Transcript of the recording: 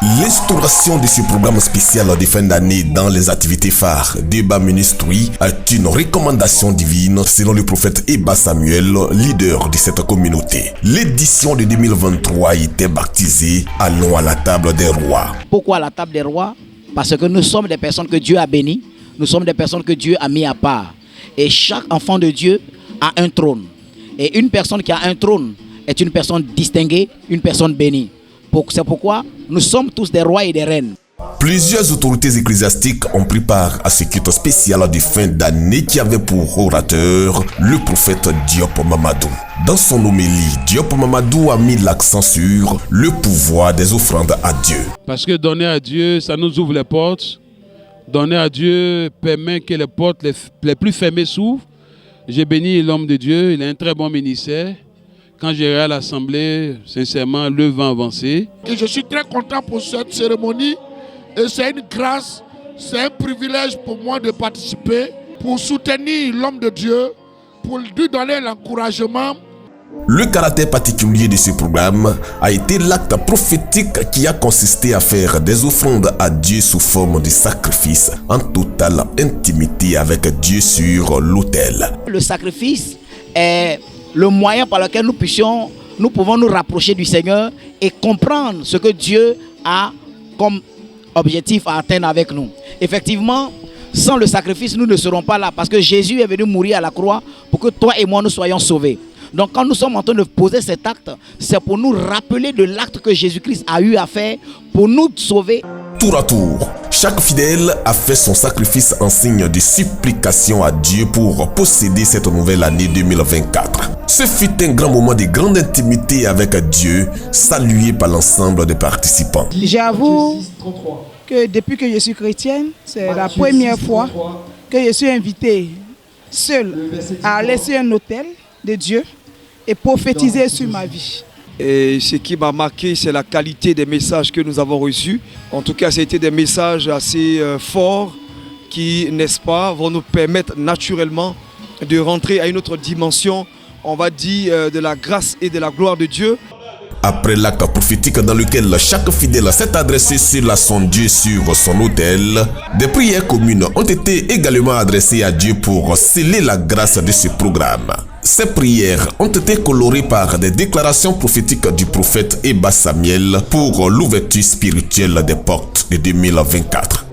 L'instauration de ce programme spécial de fin d'année dans les activités phares d'Eba Ministry est une recommandation divine selon le prophète Eba Samuel, leader de cette communauté. L'édition de 2023 était baptisée « Allons à la table des rois ». Pourquoi à la table des rois? Parce que nous sommes des personnes que Dieu a bénies, nous sommes des personnes que Dieu a mis à part. Et chaque enfant de Dieu a un trône. Et une personne qui a un trône est une personne distinguée, une personne bénie. C'est pourquoi nous sommes tous des rois et des reines. Plusieurs autorités ecclésiastiques ont pris part à ce culte spécial de fin d'année qui avait pour orateur le prophète Diop Mamadou. Dans son homélie, Diop Mamadou a mis l'accent sur le pouvoir des offrandes à Dieu. Parce que donner à Dieu, ça nous ouvre les portes. Donner à Dieu permet que les portes les plus fermées s'ouvrent. J'ai béni l'homme de Dieu, il a un très bon ministère. Quand j'irai à l'Assemblée, sincèrement, le vent avancé. Et je suis très content pour cette cérémonie. Et c'est une grâce, c'est un privilège pour moi de participer, pour soutenir l'homme de Dieu, pour lui donner l'encouragement. Le caractère particulier de ce programme a été l'acte prophétique qui a consisté à faire des offrandes à Dieu sous forme de sacrifice en totale intimité avec Dieu sur l'autel. Le sacrifice est le moyen par lequel nous pouvons nous rapprocher du Seigneur et comprendre ce que Dieu a comme objectif à atteindre avec nous. Effectivement, sans le sacrifice, nous ne serons pas là parce que Jésus est venu mourir à la croix pour que toi et moi nous soyons sauvés. Donc quand nous sommes en train de poser cet acte, c'est pour nous rappeler de l'acte que Jésus-Christ a eu à faire pour nous sauver. Tour à tour, chaque fidèle a fait son sacrifice en signe de supplication à Dieu pour posséder cette nouvelle année 2024. Ce fut un grand moment de grande intimité avec Dieu, salué par l'ensemble des participants. J'avoue que depuis que je suis chrétienne, c'est la première fois que je suis invitée seule à aller sur un autel de Dieu et prophétiser sur ma vie. Et ce qui m'a marqué, c'est la qualité des messages que nous avons reçus. En tout cas, c'était des messages assez forts qui, n'est-ce pas, vont nous permettre naturellement de rentrer à une autre dimension, on va dire, de la grâce et de la gloire de Dieu. Après l'acte prophétique dans lequel chaque fidèle s'est adressé sur son Dieu sur son autel, des prières communes ont été également adressées à Dieu pour sceller la grâce de ce programme. Ces prières ont été colorées par des déclarations prophétiques du prophète Eba Samuel pour l'ouverture spirituelle des portes de 2024.